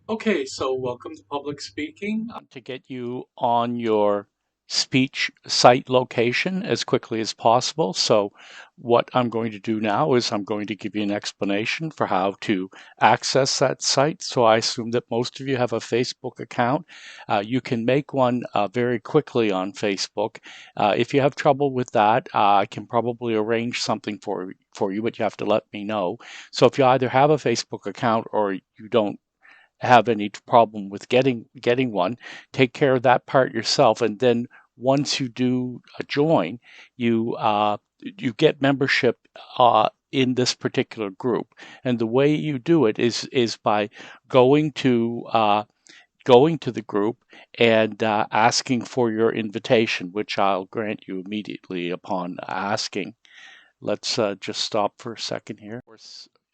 Okay, so welcome to public speaking. To get you on your speech site location as quickly as possible. So what I'm going to do now is I'm going to give you an explanation for how to access that site. So I assume that most of you have a Facebook account. You can make one very quickly on Facebook. If you have trouble with that, I can probably arrange something for you, but you have to let me know. So if you either have a Facebook account or you don't have any problem with getting one, take care of that part yourself, and then once you do join, you get membership in this particular group. And the way you do it is by going to the group and asking for your invitation, which I'll grant you immediately upon asking. Let's just stop for a second here.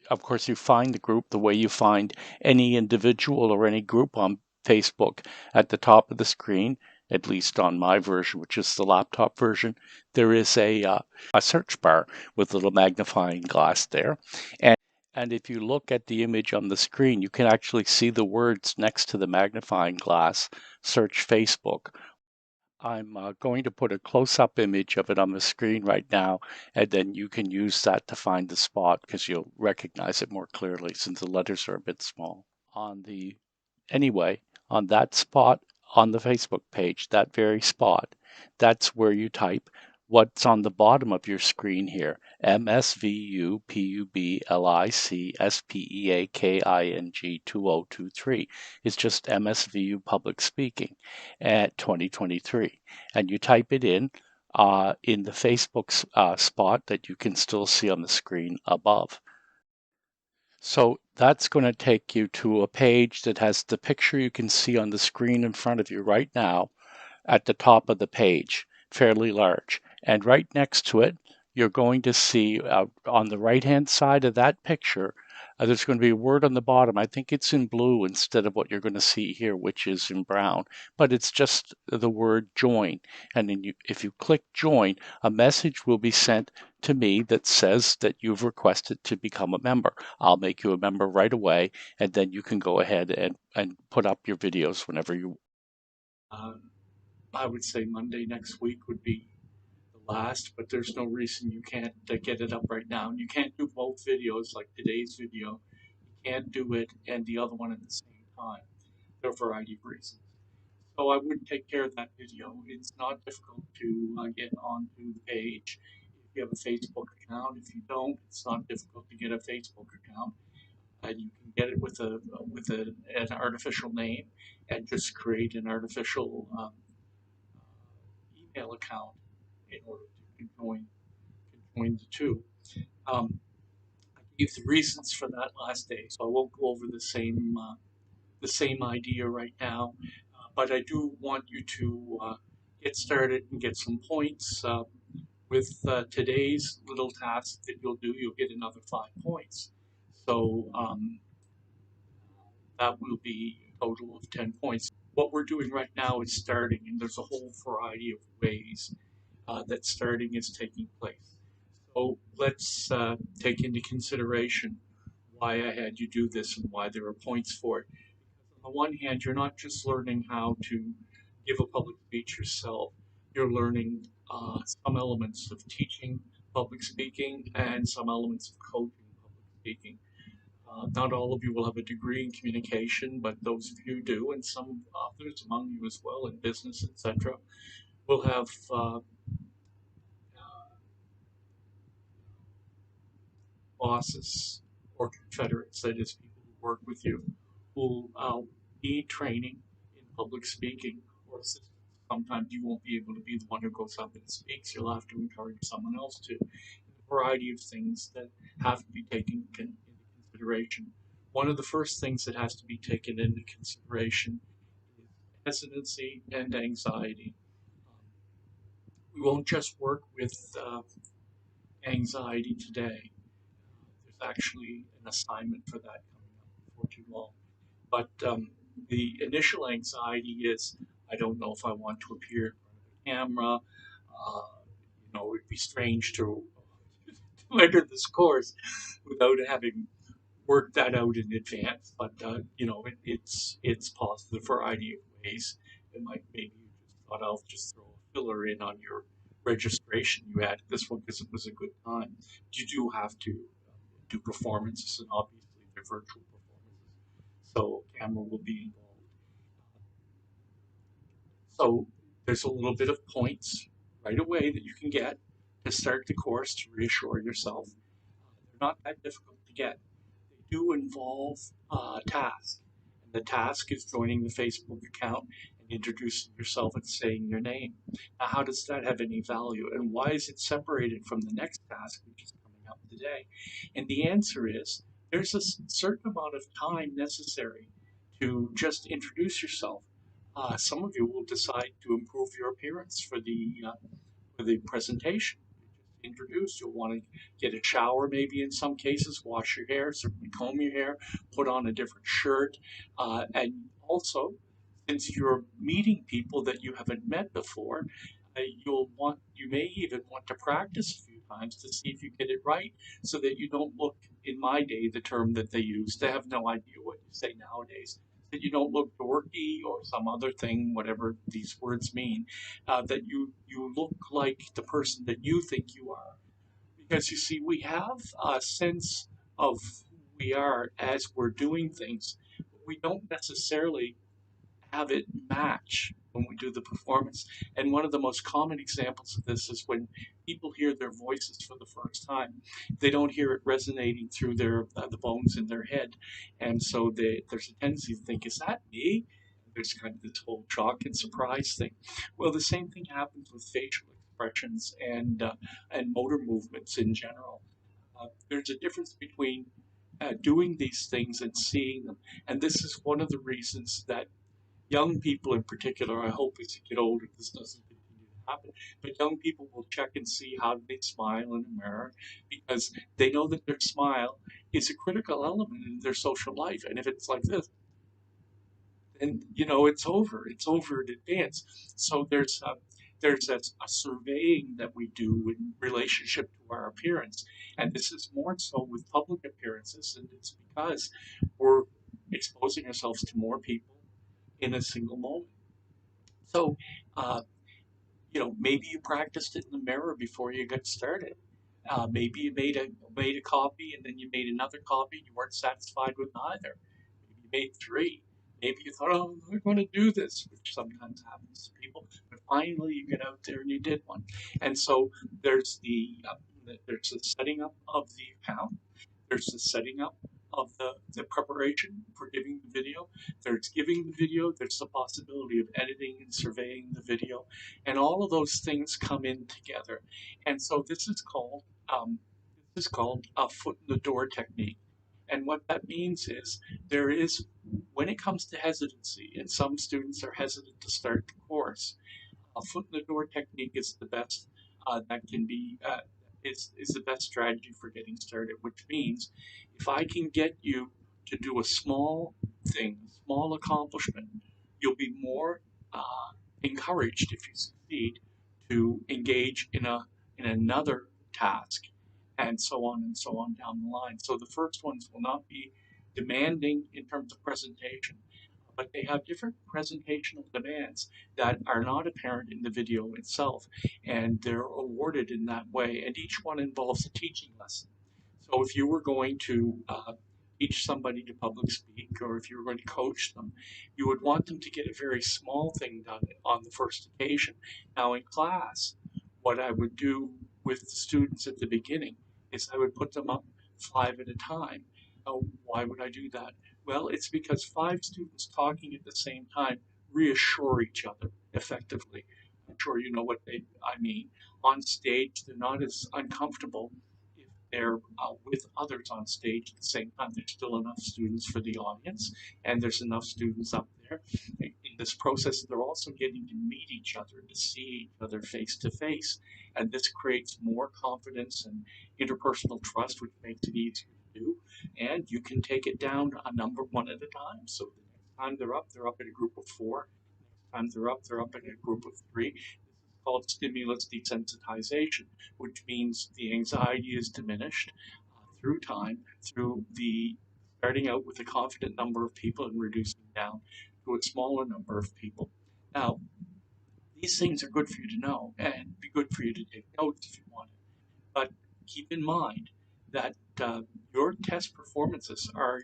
Of course, you find the group the way you find any individual or any group on Facebook. At the top of the screen, at least on my version, which is the laptop version, there is a search bar with a little magnifying glass there. And if you look at the image on the screen, you can actually see the words next to the magnifying glass, search Facebook. I'm going to put a close-up image of it on the screen right now, and then you can use that to find the spot because you'll recognize it more clearly since the letters are a bit small. Anyway, on that spot on the Facebook page, that very spot, that's where you type what's on the bottom of your screen here, MSVUPUBLICSPEAKING 2023. It's just MSVU Public Speaking at 2023. And you type it in the Facebook spot that you can still see on the screen above. So that's going to take you to a page that has the picture you can see on the screen in front of you right now at the top of the page, fairly large. And right next to it, you're going to see on the right-hand side of that picture, there's going to be a word on the bottom. I think it's in blue instead of what you're going to see here, which is in brown, but it's just the word join. And then if you click join, a message will be sent to me that says that you've requested to become a member. I'll make you a member right away, and then you can go ahead and put up your videos whenever you. I would say Monday next week would be the last, but there's no reason you can't get it up right now. And you can't do both videos like today's video. You can't do it and the other one at the same time for a variety of reasons. So I would take care of that video. It's not difficult to get onto the page if you have a Facebook account. If you don't, it's not difficult to get a Facebook account. And you can get it with an artificial name and just create an artificial email account in order to join the two. I gave the reasons for that last day, so I won't go over the same idea right now. But I do want you to get started and get some points. With today's little task that you'll do, you'll get another 5 points. So that will be a total of 10 points. What we're doing right now is starting, and there's a whole variety of ways that starting is taking place. So let's take into consideration why I had you do this and why there are points for it. On the one hand, you're not just learning how to give a public speech yourself, you're learning some elements of teaching public speaking and some elements of coaching public speaking. Not all of you will have a degree in communication, but those of you who do, and some others among you as well in business, etc., will have bosses or confederates, that is, people who work with you, who need training in public speaking or assistance. Sometimes you won't be able to be the one who goes up and speaks. You'll have to encourage someone else to. A variety of things that have to be taken into consideration. One of the first things that has to be taken into consideration is hesitancy and anxiety. We won't just work with anxiety today. There's actually an assignment for that coming up before too long. But the initial anxiety is, I don't know if I want to appear in front of a camera. It'd be strange to enter this course without having work that out in advance, but it's positive for ideal ways. It might maybe you just thought I'll just throw a filler in on your registration you had this one because it was a good time. You do have to do performances, and obviously they're virtual performances, so camera will be involved. So there's a little bit of points right away that you can get to start the course to reassure yourself. They're not that difficult to get. They do involve a task. And the task is joining the Facebook account and introducing yourself and saying your name. Now, how does that have any value? And why is it separated from the next task, which is coming up today? And the answer is there's a certain amount of time necessary to just introduce yourself. Some of you will decide to improve your appearance for the presentation. You just introduce. You'll want to get a shower, maybe in some cases, wash your hair, certainly comb your hair, put on a different shirt, and also, since you're meeting people that you haven't met before, you may even want to practice a few times to see if you get it right, so that you don't look. In my day, the term that they use, they have no idea what you say nowadays. That you don't look dorky or some other thing, whatever these words mean, that you look like the person that you think you are. Because you see, we have a sense of who we are as we're doing things, but we don't necessarily have it match when we do the performance. And one of the most common examples of this is when people hear their voices for the first time. They don't hear it resonating through the bones in their head, and so there's a tendency to think, "Is that me?" There's kind of this whole shock and surprise thing. Well, the same thing happens with facial expressions and motor movements in general. There's a difference between doing these things and seeing them, and this is one of the reasons that young people in particular, I hope as you get older this doesn't continue to happen, but young people will check and see how they smile in a mirror because they know that their smile is a critical element in their social life. And if it's like this, then it's over. It's over in advance. So there's a surveying that we do in relationship to our appearance, and this is more so with public appearances, and it's because we're exposing ourselves to more people in a single moment. So, uh, maybe you practiced it in the mirror before you got started. Maybe you made a copy and then you made another copy. And you weren't satisfied with either. Maybe you made three. Maybe you thought, "Oh, I'm going to do this," which sometimes happens to people. But finally, you get out there and you did one. And so there's the setting up of the account. There's the setting up of the preparation for giving the video. There's giving the video. There's the possibility of editing and surveying the video. And all of those things come in together. And so this is called a foot in the door technique. And what that means is there is, when it comes to hesitancy, and some students are hesitant to start the course, a foot in the door technique is the best that can be is the best strategy for getting started. Which means if I can get you to do a small thing, a small accomplishment, you'll be more encouraged if you succeed to engage in another task, and so on down the line. So the first ones will not be demanding in terms of presentation, but they have different presentational demands that are not apparent in the video itself, and they're awarded in that way. And each one involves a teaching lesson. So if you were going to teach somebody to public speak, or if you were going to coach them, you would want them to get a very small thing done on the first occasion. Now, in class, what I would do with the students at the beginning is I would put them up five at a time. Why would I do that? Well, it's because five students talking at the same time reassure each other effectively. I'm sure you know I mean. On stage, they're not as uncomfortable if they're with others on stage at the same time. There's still enough students for the audience, and there's enough students up there. In this process, they're also getting to meet each other, to see each other face to face, and this creates more confidence and interpersonal trust, which makes it easier to do. And you can take it down a number one at a time. So the next time they're up in a group of four. Next time they're up in a group of three. This is called stimulus desensitization, which means the anxiety is diminished through time, through the starting out with a confident number of people and reducing down to a smaller number of people. Now, these things are good for you to know and be good for you to take notes if you want it. But keep in mind that your test performances are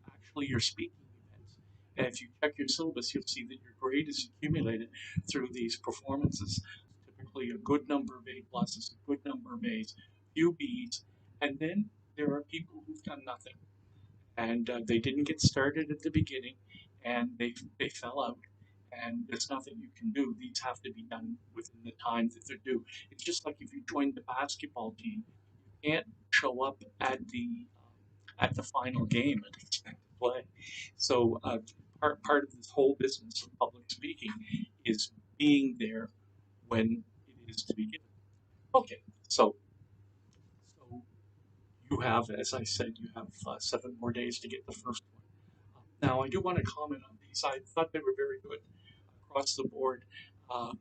actually your speaking events. And if you check your syllabus, you'll see that your grade is accumulated through these performances. Typically, a good number of A pluses, a good number of A's, few B's, and then there are people who've done nothing and they didn't get started at the beginning, and they fell out. And there's nothing you can do. These have to be done within the time that they're due. It's just like if you join the basketball team, you can't show up at the final game and expect to play. So part of this whole business of public speaking is being there when it is to be given. Okay, so you have, as I said, you have 7 more days to get the first one. Now, I do want to comment on these. I thought they were very good across the board. Uh,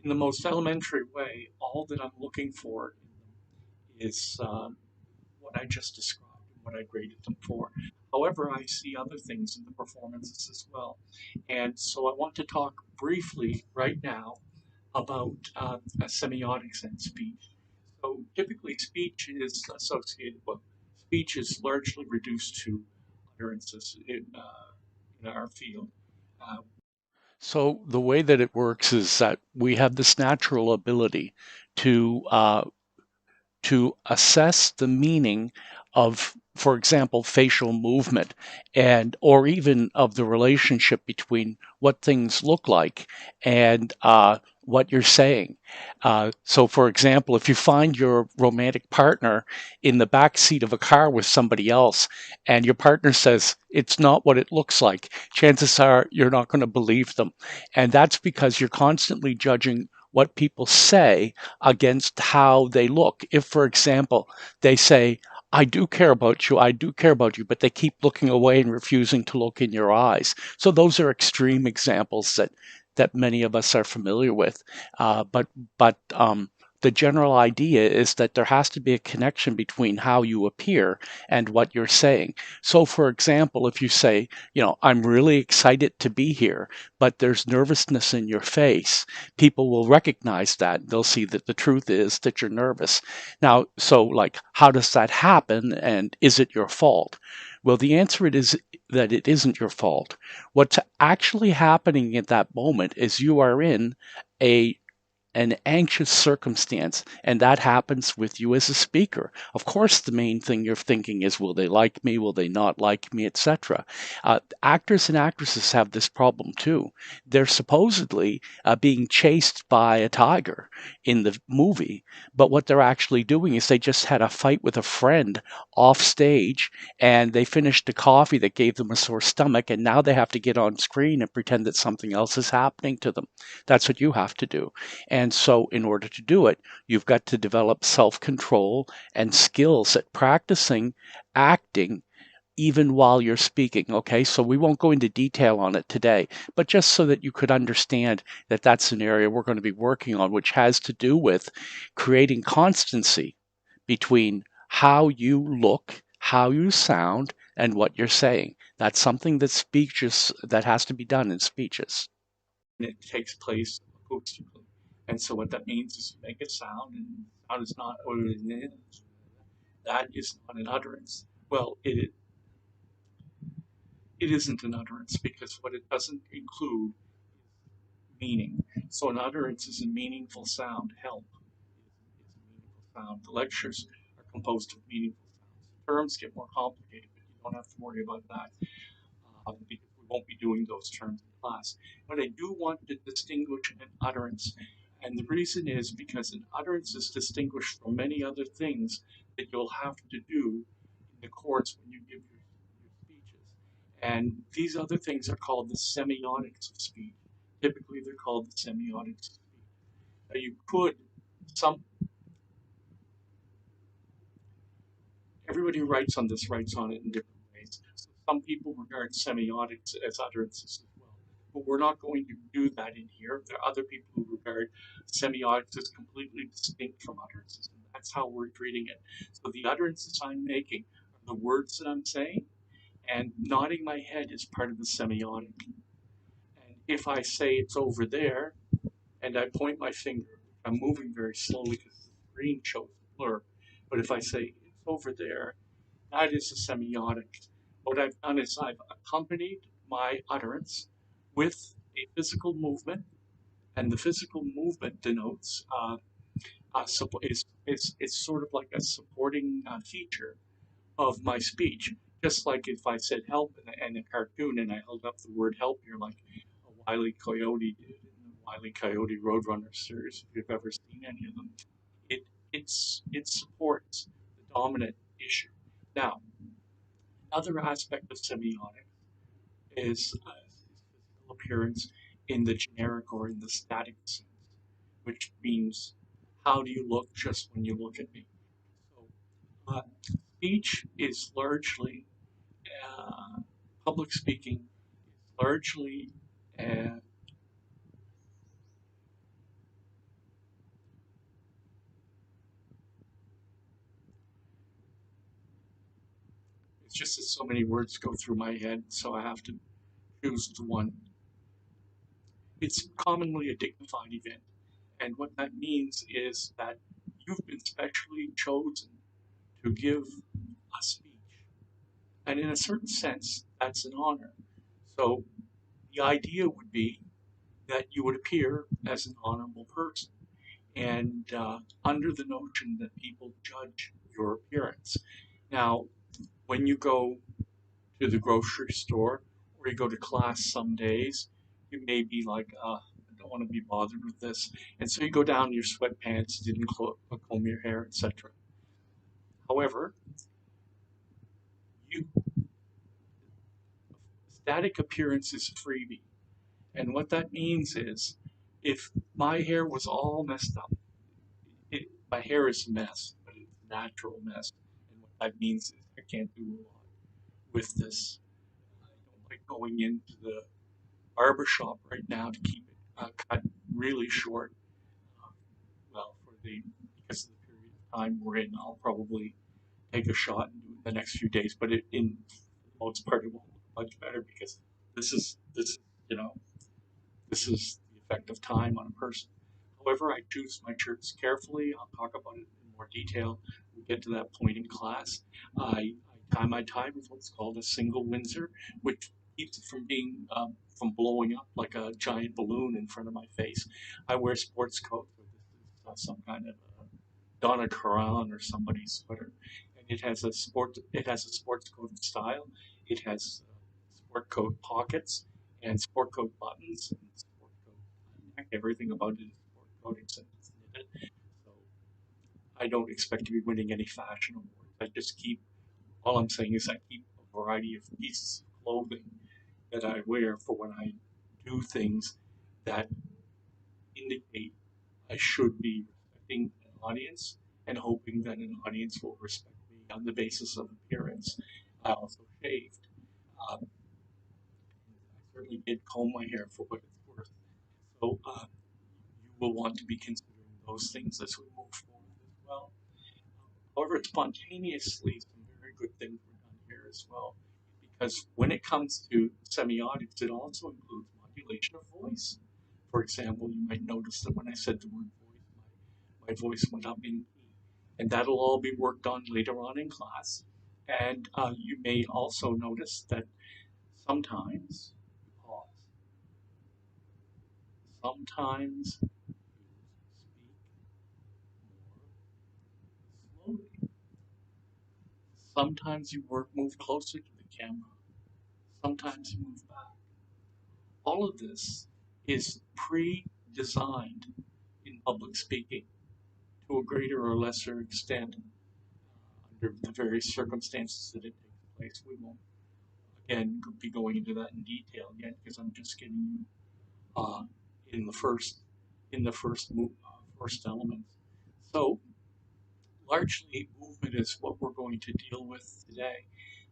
in the most elementary way, all that I'm looking for in them is what I just described and what I graded them for. However, I see other things in the performances as well. And so I want to talk briefly right now about semiotics and speech. So typically, speech is associated, well, speech is largely reduced to utterances in our field. Uh, So the way that it works is that we have this natural ability to assess the meaning of, for example, facial movement, and or even of the relationship between what things look like and what you're saying. So, for example, if you find your romantic partner in the back seat of a car with somebody else, and your partner says it's not what it looks like, chances are you're not going to believe them, and that's because you're constantly judging what people say against how they look. If, for example, they say, I do care about you, but they keep looking away and refusing to look in your eyes. So those are extreme examples that many of us are familiar with. But the general idea is that there has to be a connection between how you appear and what you're saying. So, for example, if you say, I'm really excited to be here, but there's nervousness in your face, people will recognize that. They'll see that the truth is that you're nervous. Now, so like, how does that happen? And is it your fault? Well, the answer is that it isn't your fault. What's actually happening at that moment is you are in a an anxious circumstance, and that happens with you as a speaker. Of course, the main thing you're thinking is, will they like me? Will they not like me? Etc. Actors and actresses have this problem too. They're supposedly being chased by a tiger in the movie, but what they're actually doing is they just had a fight with a friend off stage, and they finished a coffee that gave them a sore stomach, and now they have to get on screen and pretend that something else is happening to them. That's what you have to do. And so, in order to do it, you've got to develop self control and skills at practicing acting even while you're speaking. Okay, so we won't go into detail on it today, but just so that you could understand that that's an area we're going to be working on, which has to do with creating constancy between how you look, how you sound, and what you're saying. That's something that has to be done in speeches. It takes place acoustically. And so what that means is you make a sound, and sound is not, or that is not an utterance. Well, it isn't an utterance because what it doesn't include meaning. So an utterance is a meaningful sound. Help is a meaningful sound. The lectures are composed of meaningful sounds. Terms get more complicated, but you don't have to worry about that because we won't be doing those terms in class. But I do want to distinguish an utterance. And the reason is because an utterance is distinguished from many other things that you'll have to do in the course when you give your speeches. And these other things are called the semiotics of speech. Typically, they're called the semiotics of speech. Now, you could, some everybody who writes on this writes on it in different ways. So some people regard semiotics as utterances as well. But we're not going to do that in here. There are other people who regard semiotics as completely distinct from utterances, and that's how we're treating it. So the utterances I'm making are the words that I'm saying, And nodding my head is part of the semiotic. And if I say it's over there and I point my finger, I'm moving very slowly because the screen shows a blur. But if I say it's over there, that is a semiotic. What I've done is I've accompanied my utterance with a physical movement, and the physical movement denotes it's sort of like a supporting feature of my speech. Just like if I said help in a cartoon and I held up the word help here, like a Wile E. Coyote did in the Wile E. Coyote Roadrunner series, if you've ever seen any of them, it it supports the dominant issue. Now, another aspect of semiotics is physical appearance in the generic or in the static sense, which means how do you look just when you look at me? So, speech is largely uh, public speaking is largely uh, it's just that so many words go through my head, so I have to choose the one. It's commonly a dignified event, and what that means is that you've been specially chosen to give a speech, and in a certain sense, that's an honor. So the idea would be that you would appear as an honorable person, and under the notion that people judge your appearance. Now, when you go to the grocery store or you go to class some days, you may be like, I don't want to be bothered with this. And so you go down in your sweatpants, didn't comb your hair, etc. However, you static appearance is freebie. And what that means is if my hair was all messed up, my hair is a mess, but it's a natural mess. And what that means is I can't do a lot with this. I don't like going into the barbershop right now to keep it cut really short. Uh, well, for the because of the period of time we're in, I'll probably take a shot and do it the next few days. But in the most part, it won't look much better because this you know this is the effect of time on a person. However, I choose my shirts carefully. I'll talk about it in more detail. We'll get to that point in class. I tie my tie with what's called a single Windsor, which keeps it from blowing up like a giant balloon in front of my face. I wear sports coats. So this is some kind of Donna Karan or somebody's sweater, and It has a sports coat style. It has sport coat pockets and sport coat buttons and sport coat neck. Everything about it is sport coat except it's knitted. So I don't expect to be winning any fashion awards. I just keep. All I'm saying is I keep a variety of pieces of clothing that I wear for when I do things that indicate I should be respecting an audience and hoping that an audience will respect me on the basis of appearance. I also shaved. I certainly did comb my hair for what it's worth. So you will want to be considering those things as we move forward as well. However, spontaneously, some very good things were done here as well, because when it comes to semiotics, it also includes modulation of voice. For example, you might notice that when I said the word voice, my voice went up in key, and that'll all be worked on later on in class. And you may also notice that sometimes you pause, sometimes you speak more slowly, sometimes you move closer to the camera, sometimes you move back. All of this is pre-designed in public speaking to a greater or lesser extent under the various circumstances that it takes place. We won't again be going into that in detail yet because I'm just getting you uh, in the first first elements. So largely movement is what we're going to deal with today.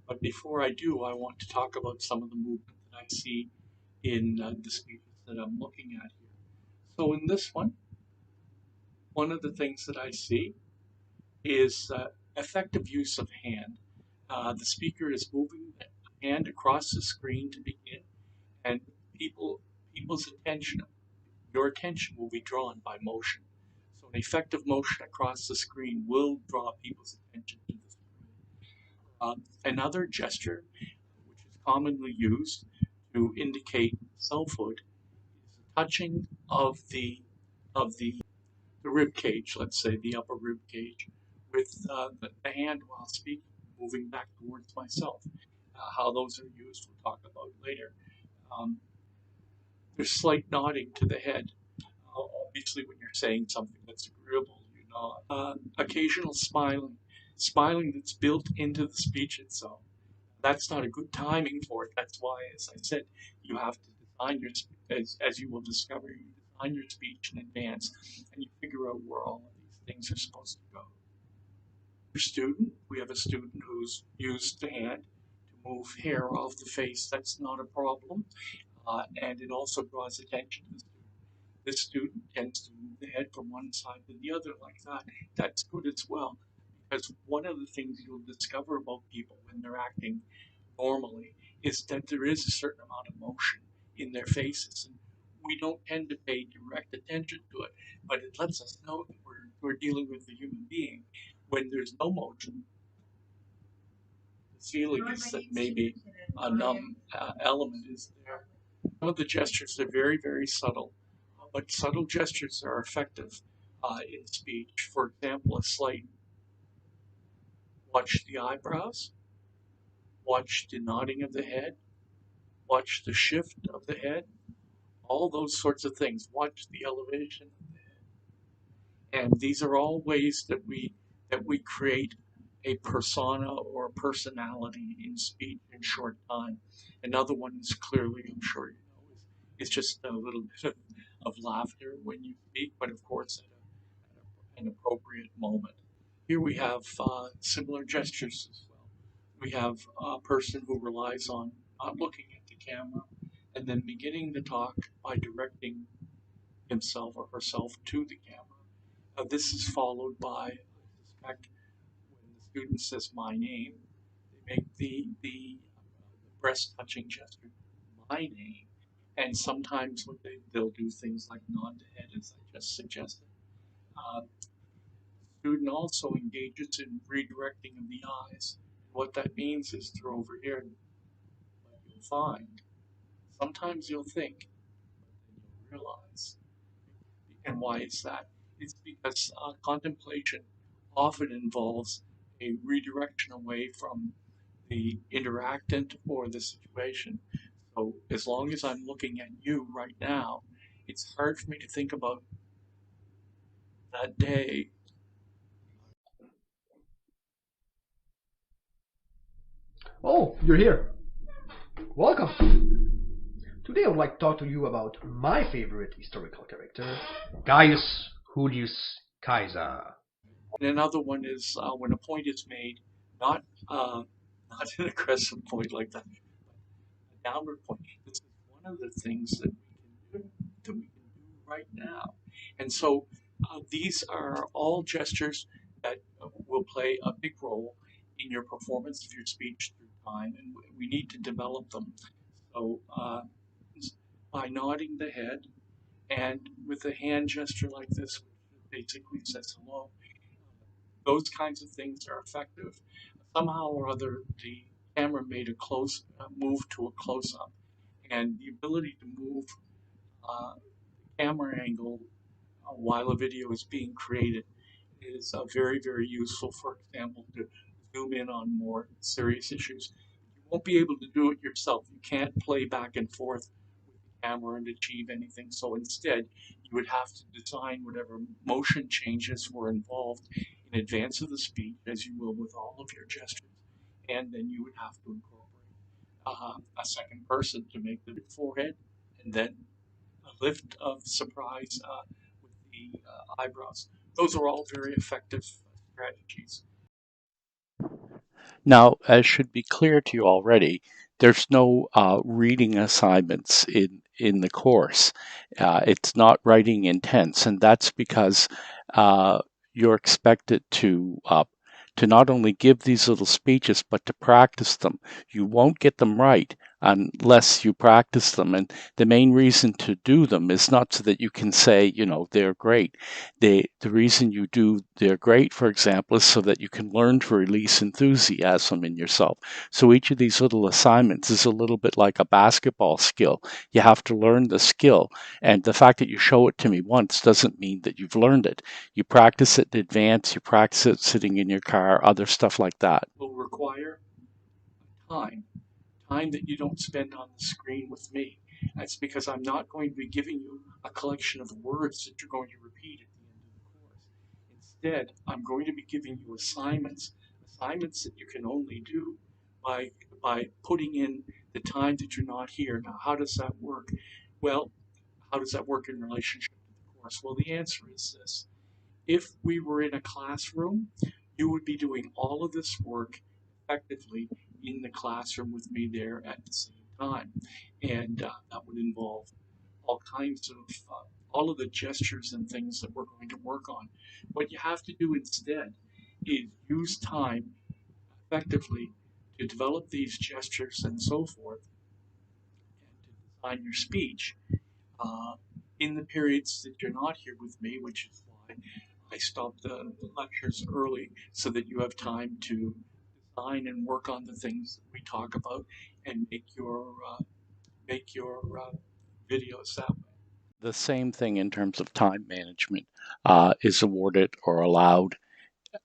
But before I do, I want to talk about some of the movement that I see in the speeches that I'm looking at here. So in this one of the things that I see is effective use of hand. The speaker is moving hand across the screen to begin, and people's attention, your attention will be drawn by motion. So an effective motion across the screen will draw people's attention to the screen. Another gesture, which is commonly used to indicate selfhood, is the touching of the rib cage, let's say the upper rib cage, with the hand while speaking, moving back towards myself. How those are used, we'll talk about later. Um, there's slight nodding to the head. Obviously, when you're saying something that's agreeable, you nod. Occasional smiling, smiling that's built into the speech itself. That's not a good timing for it. That's why, as I said, you have to design your, as you will discover, you design your speech in advance, and you figure out where all of these things are supposed to go. Student, we have a student who's used the hand to move hair off the face. That's not a problem, and it also draws attention to the student. This student tends to move the head from one side to the other like that. That's good as well, because one of the things you'll discover about people when they're acting normally is that there is a certain amount of motion in their faces. And we don't tend to pay direct attention to it, but it lets us know that we're dealing with a human being. When there's no motion, the feeling is that maybe a numb element is there. Some of the gestures are very, very subtle, but subtle gestures are effective in speech. For example, a slight watch the eyebrows, watch the nodding of the head, watch the shift of the head, all those sorts of things. Watch the elevation of the head. And these are all ways that we create a persona or a personality in speech in short time. Another one is clearly, I'm sure you know, is just a little bit of laughter when you speak, but of course at an appropriate moment. Here we have similar gestures as well. We have a person who relies on not looking at the camera and then beginning to talk by directing himself or herself to the camera. This is followed by, I suspect, when the student says my name, they make the breast touching gesture, my name. And sometimes they'll do things like nod the head, as I just suggested. Uh, Student also engages in redirecting of the eyes. What that means is they're over here, but you'll find. Sometimes you'll think, but then you'll realize. And why is that? It's because contemplation often involves a redirection away from the interactant or the situation. So as long as I'm looking at you right now, it's hard for me to think about that day. Oh, you're here. Welcome. Today I would like to talk to you about my favorite historical character, Gaius Julius Caesar. And another one is when a point is made, not not an aggressive point like that, but a downward point. This is one of the things that we can do right now. And so these are all gestures that will play a big role in your performance of your speech through time, and we need to develop them. So by nodding the head and with a hand gesture like this, which basically says hello, those kinds of things are effective. Somehow or other, the camera made a close move to a close up, and the ability to move camera angle while a video is being created is very, very useful. For example, to zoom in on more serious issues. You won't be able to do it yourself. You can't play back and forth with the camera and achieve anything. So instead, you would have to design whatever motion changes were involved in advance of the speech, as you will with all of your gestures. And then you would have to incorporate a second person to make the forehead, and then a lift of surprise with the eyebrows. Those are all very effective strategies. Now, as should be clear to you already, there's no reading assignments in the course. It's not writing intense, and that's because you're expected to to not only give these little speeches, but to practice them. You won't get them right unless you practice them. And the main reason to do them is not so that you can say, they're great. The reason you do they're great, for example, is so that you can learn to release enthusiasm in yourself. So each of these little assignments is a little bit like a basketball skill. You have to learn the skill. And the fact that you show it to me once doesn't mean that you've learned it. You practice it in advance, you practice it sitting in your car, other stuff like that. Will require time that you don't spend on the screen with me. That's because I'm not going to be giving you a collection of words that you're going to repeat at the end of the course. Instead, I'm going to be giving you assignments that you can only do by putting in the time that you're not here. Now, how does that work? Well, how does that work in relationship to the course? Well, the answer is this. If we were in a classroom, you would be doing all of this work effectively in the classroom with me there at the same time. And that would involve all kinds of, all of the gestures and things that we're going to work on. What you have to do instead is use time effectively to develop these gestures and so forth, and to design your speech uh, in the periods that you're not here with me, which is why I stop the lectures early so that you have time to design and work on the things that we talk about and make your videos that way. The same thing in terms of time management is awarded or allowed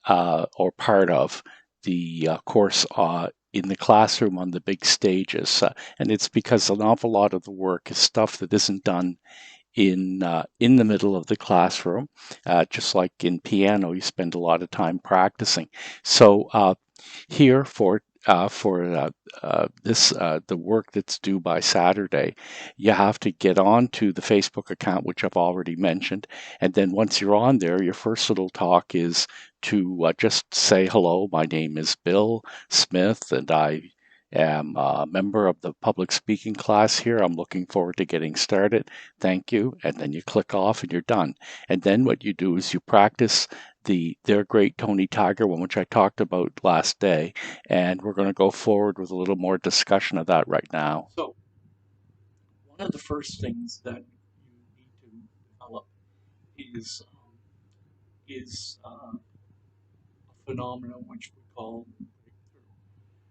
or part of the course in the classroom on the big stages. And it's because an awful lot of the work is stuff that isn't done in the middle of the classroom. Just like in piano, you spend a lot of time practicing. So here for the work that's due by Saturday, you have to get onto the Facebook account, which I've already mentioned, and then once you're on there, your first little talk is to just say hello. My name is Bill Smith, and I am a member of the public speaking class here. I'm looking forward to getting started. Thank you. And then you click off and you're done. And then what you do is you practice their great Tony Tiger one, which I talked about last day. And we're going to go forward with a little more discussion of that right now. So one of the first things that you need to develop is a phenomenon which we call breakthrough.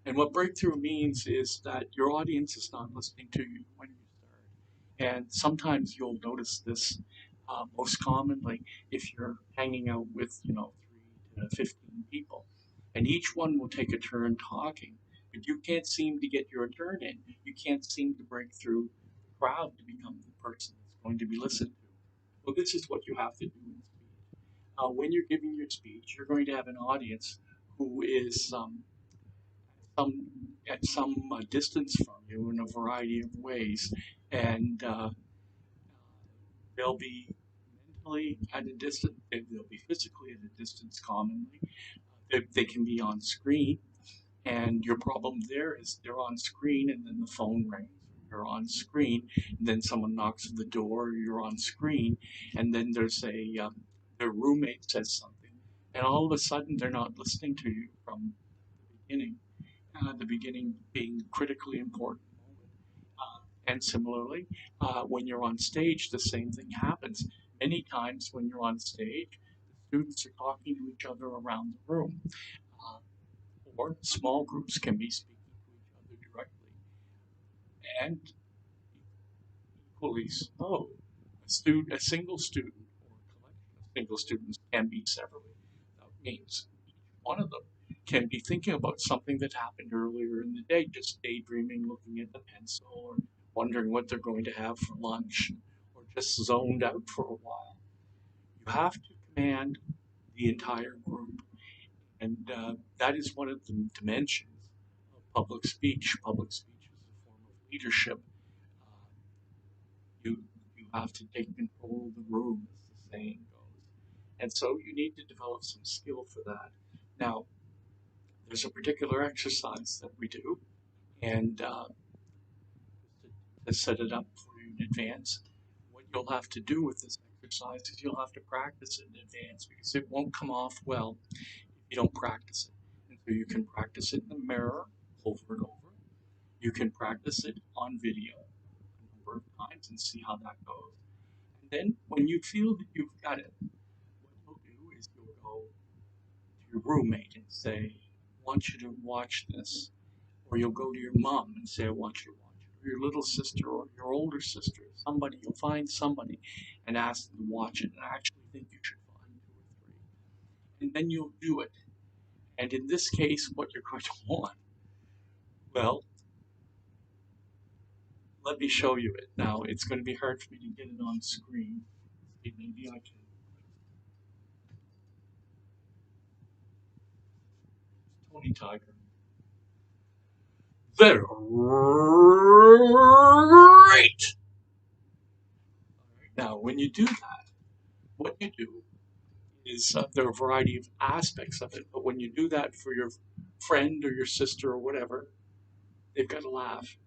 And what breakthrough means is that your audience is not listening to you when you start. And sometimes you'll notice this most commonly if you're hanging out with, 3 to 15 people. And each one will take a turn talking, but you can't seem to get your turn in. You can't seem to break through the crowd to become the person that's going to be listened to. Well, this is what you have to do in speech. When you're giving your speech, you're going to have an audience who is some at some distance from you in a variety of ways, and they'll be mentally at a distance. They'll be physically at a distance. Commonly, they can be on screen, and your problem there is they're on screen, and then the phone rings. You're on screen, and then someone knocks at the door. You're on screen, and then there's their roommate says something, and all of a sudden they're not listening to you from the beginning. The beginning being critically important moment. And similarly, when you're on stage, the same thing happens. Many times when you're on stage, the students are talking to each other around the room, uh, or small groups can be speaking to each other directly. And equally so, a single student or a collection of single students can be severally. That means each one of them can be thinking about something that happened earlier in the day, just daydreaming, looking at the pencil, or wondering what they're going to have for lunch, or just zoned out for a while. You have to command the entire group, and that is one of the dimensions of public speech. Public speech is a form of leadership. Uh, you have to take control of the room, as the saying goes. And so you need to develop some skill for that. Now, there's a particular exercise that we do, and to set it up for you in advance, what you'll have to do with this exercise is you'll have to practice it in advance because it won't come off well if you don't practice it. And so you can practice it in the mirror over and over. You can practice it on video a number of times and see how that goes. And then when you feel that you've got it, what you'll do is you'll go to your roommate and say, I want you to watch this. Or you'll go to your mom and say, I want you to watch it. Or your little sister or your older sister, somebody, you'll find somebody and ask them to watch it. And I actually think you should find two or three. And then you'll do it. And in this case, what you're going to want, well, let me show you it. Now, it's going to be hard for me to get it on screen. Maybe I can. Tony Tiger. They're great! Now, when you do that, what you do is there are a variety of aspects of it, but when you do that for your friend or your sister or whatever, they've got to laugh.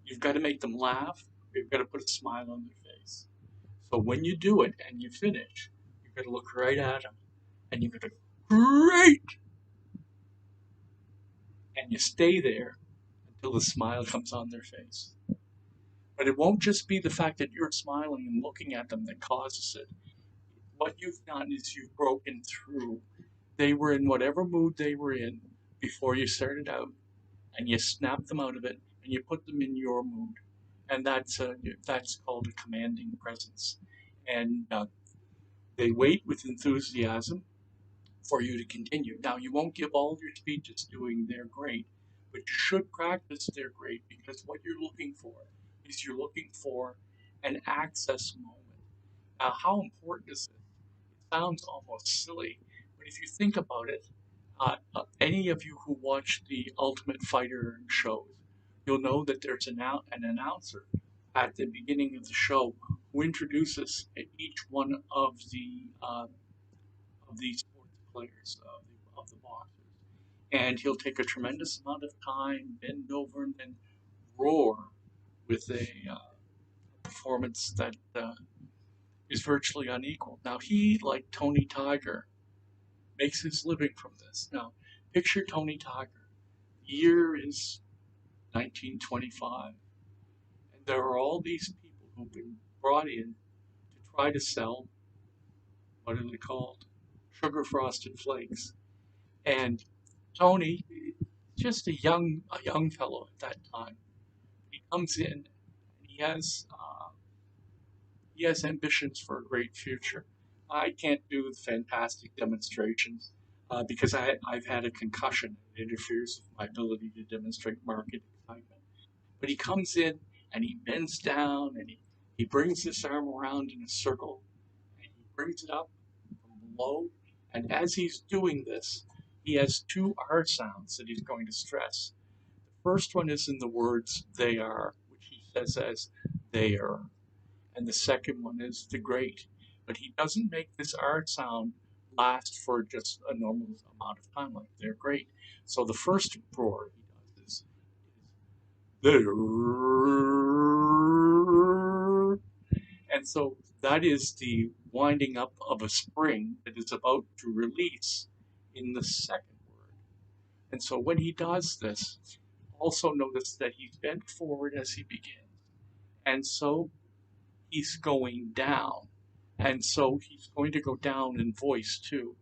You've got to make them laugh. You've got to put a smile on their face. So when you do it and you finish, you've got to look right at them and you've got to, great! And you stay there until the smile comes on their face. But it won't just be the fact that you're smiling and looking at them that causes it. What you've done is you've broken through. They were in whatever mood they were in before you started out, and you snap them out of it and you put them in your mood. And that's called a commanding presence. And they wait with enthusiasm for you to continue. Now, you won't give all your speeches doing they're great, but you should practice they're great, because what you're looking for is you're looking for an access moment. Now, how important is it? It sounds almost silly, but if you think about it, any of you who watch the Ultimate Fighter shows, you'll know that there's an announcer at the beginning of the show who introduces each one of the sports players, of the boxers. And he'll take a tremendous amount of time, bend over, and then roar with a performance that is virtually unequal. Now, he, like Tony Tiger, makes his living from this. Now, picture Tony Tiger. The year is 1925, and there are all these people who've been brought in to try to sell, what are they called? Sugar frosted flakes. And Tony, just a young fellow at that time, he comes in and he has ambitions for a great future. I can't do the fantastic demonstrations because I've had a concussion. It interferes with my ability to demonstrate market excitement. But he comes in and he bends down and he brings this arm around in a circle and he brings it up from below. And as he's doing this, he has two R sounds that he's going to stress. The first one is in the words they are, which he says as they are. And the second one is the great. But he doesn't make this R sound last for just a normal amount of time, like they're great. So the first roar he does is there. And so that is the winding up of a spring that is about to release in the second word. And so when he does this, also notice that he's bent forward as he begins. And so he's going down. And so he's going to go down in voice too.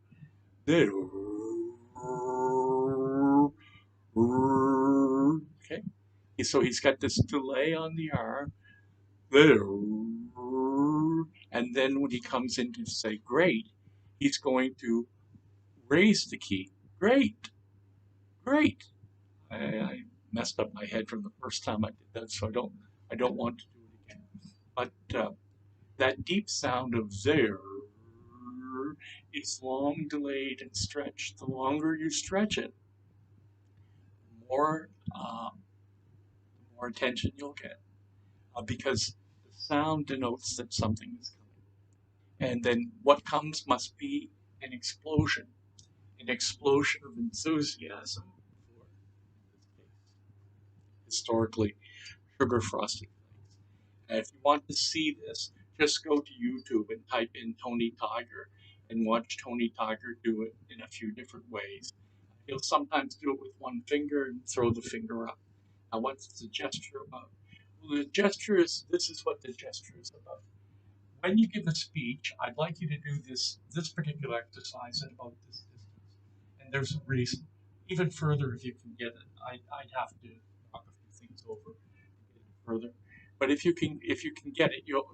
Okay. So he's got this delay on the R. And then when he comes in to say great, he's going to raise the key. Great. Great. I messed up my head from the first time I did that, so I don't want to do it again. But that deep sound of there is long delayed and stretched. The longer you stretch it, the more attention you'll get, because the sound denotes that something is coming. And then what comes must be an explosion of enthusiasm for, in this case, historically, sugar frosted flakes. And if you want to see this, just go to YouTube and type in Tony Tiger, and watch Tony Tiger do it in a few different ways. He'll sometimes do it with one finger and throw the finger up. Now, what's the gesture about? Well, the gesture is this is what the gesture is about. When you give a speech, I'd like you to do this particular exercise at about this distance. And there's a reason. Even further, if you can get it, I'd have to knock a few things over to get it further. But if you can get it, your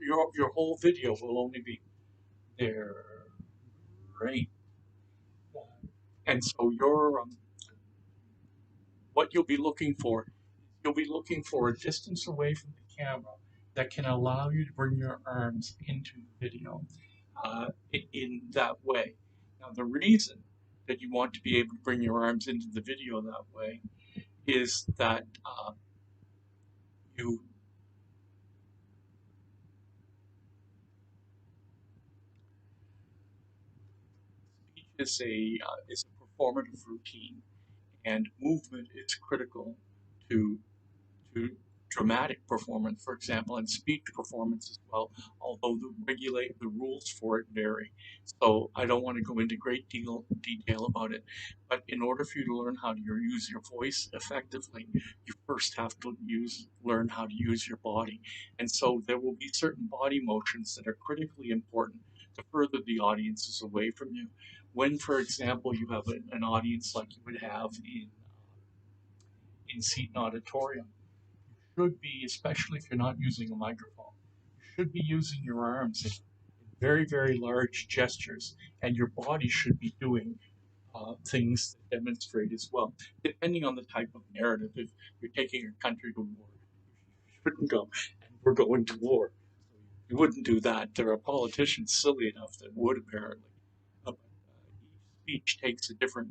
whole video will only be there, right? And so what you'll be looking for a distance away from the camera that can allow you to bring your arms into the video in that way. Now, the reason that you want to be able to bring your arms into the video that way is that you speech is a performative routine, and movement is critical to to dramatic performance, for example, and speech performance as well, although the rules for it vary. So I don't want to go into great detail about it, but in order for you to learn how to use your voice effectively, you first have to learn how to use your body. And so there will be certain body motions that are critically important to further the audiences away from you. When, for example, you have an audience like you would have in Seton Auditorium, should be, especially if you're not using a microphone, you should be using your arms in very, very large gestures, and your body should be doing things that demonstrate as well, depending on the type of narrative. If you're taking a country to war, you shouldn't go, and we're going to war. You wouldn't do that. There are politicians silly enough that would, apparently. Each speech takes a different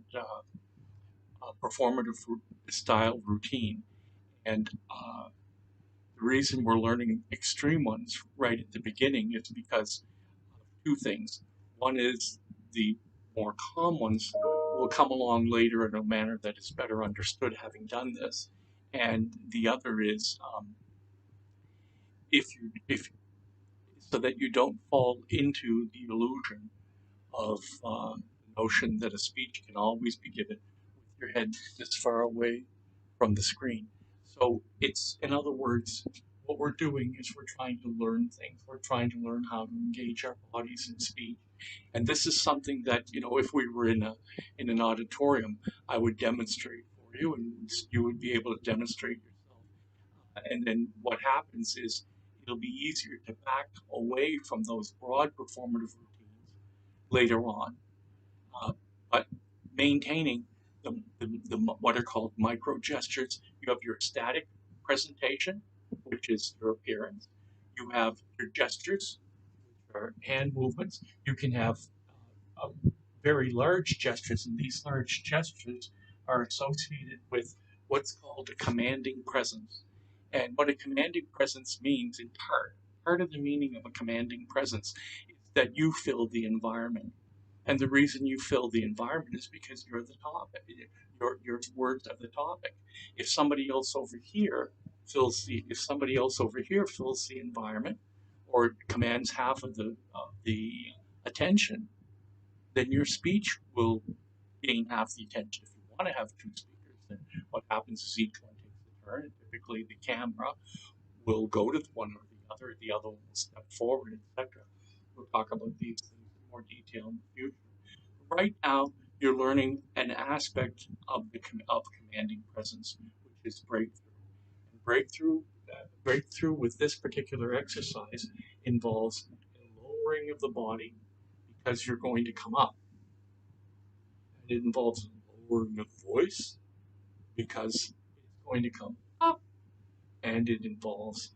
performative style routine, and the reason we're learning extreme ones right at the beginning is because of two things. One is the more calm ones will come along later in a manner that is better understood having done this. And the other is if so that you don't fall into the illusion of the notion that a speech can always be given with your head this far away from the screen. So it's, in other words, what we're doing is we're trying to learn things. We're trying to learn how to engage our bodies in speech. And this is something that, if we were in an auditorium, I would demonstrate for you, and you would be able to demonstrate yourself. And then what happens is it'll be easier to back away from those broad performative routines later on, but maintaining the what are called micro gestures. You have your static presentation, which is your appearance. You have your gestures, which are hand movements. You can have very large gestures, and these large gestures are associated with what's called a commanding presence. And what a commanding presence means, in part of the meaning of a commanding presence is that you fill the environment. And the reason you fill the environment is because you're the topic. Your words are the topic. If somebody else over here if somebody else over here fills the environment or commands half of the attention, then your speech will gain half the attention. If you want to have two speakers, then what happens is each one takes a turn, and typically the camera will go to one or the other one will step forward, etc. We'll talk about these things in more detail in the future. Right now, you're learning an aspect of of commanding presence, which is breakthrough. And breakthrough with this particular exercise involves a lowering of the body because you're going to come up. And it involves lowering of the voice because it's going to come up, and it involves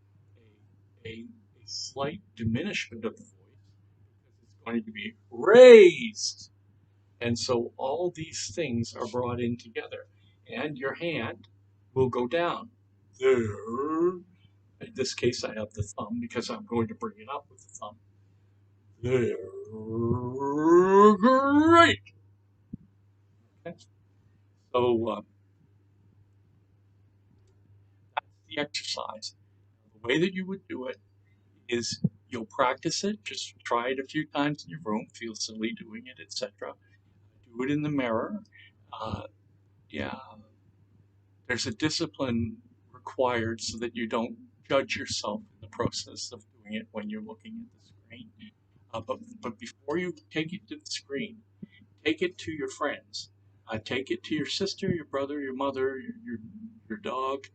a slight diminishment of the voice because it's going to be raised. And so all these things are brought in together, and your hand will go down. There. In this case, I have the thumb because I'm going to bring it up with the thumb. There. Great. Okay. So that's the exercise. The way that you would do it is You'll practice it. Just try it a few times in your room. Feel silly doing it, etc. Do it in the mirror. Uh, yeah, there's a discipline required so that you don't judge yourself in the process of doing it when you're looking at the screen. But before you take it to the screen, take it to your friends. Take it to your sister, your brother, your mother, your dog.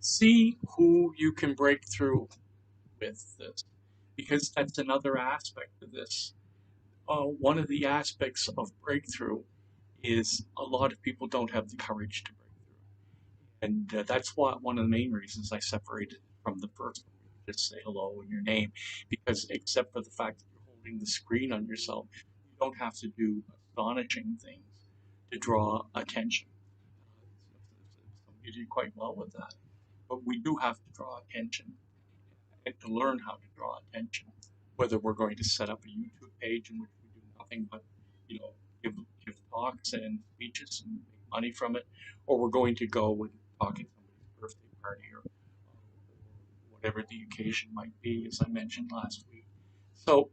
See who you can break through with this, because that's another aspect of this. One of the aspects of breakthrough is a lot of people don't have the courage to break through, and that's why one of the main reasons I separated from the first one. Just say hello and your name, because except for the fact that you're holding the screen on yourself, you don't have to do astonishing things to draw attention. You do quite well with that, but we do have to draw attention and to learn how to draw attention. Whether we're going to set up a YouTube page in which we do nothing but, you know, give, give talks and speeches and make money from it, or we're going to go and talk at somebody's birthday party or whatever the occasion might be, as I mentioned last week. So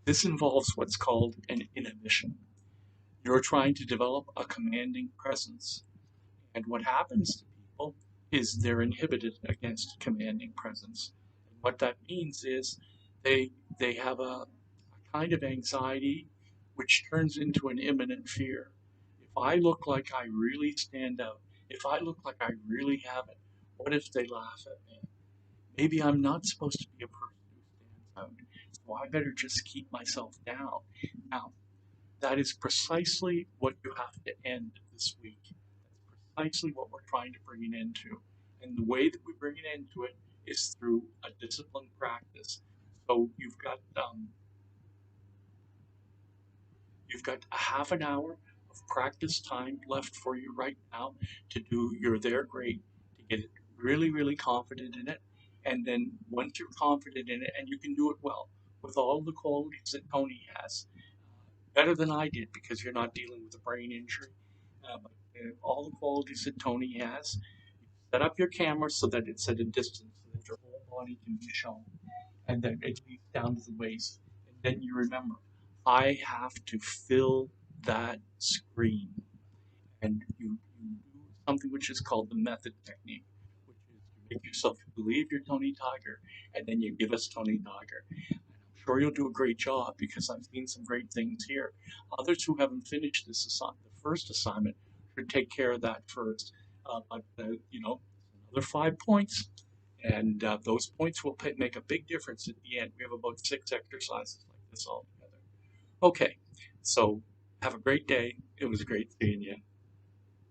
this involves what's called an inhibition. You're trying to develop a commanding presence. And what happens to people is they're inhibited against commanding presence. And what that means is they have a kind of anxiety which turns into an imminent fear. If I look like I really stand out, if I look like I really have it, what if they laugh at me? Maybe I'm not supposed to be a person who stands out, so I better just keep myself down. Now, that is precisely what you have to end this week. That's precisely what we're trying to bring an end to. And the way that we bring an end to it is through a disciplined practice. So you've got a half an hour of practice time left for you right now to do your There Great, to get really, really confident in it. And then once you're confident in it and you can do it well with all the qualities that Tony has, better than I did because you're not dealing with a brain injury. But all the qualities that Tony has, set up your camera so that it's at a distance so that your whole body can be shown, and then it leads down to the waist. And then you remember, I have to fill that screen, and you do something which is called the method technique, which is you make yourself believe you're Tony Tiger, and then you give us Tony Tiger. I'm sure you'll do a great job because I've seen some great things here. Others who haven't finished this assignment, the first assignment, should take care of that first. But another 5 points, and those points will make a big difference at the end. We have about 6 exercises like this all together. Okay, so have a great day. It was great seeing you.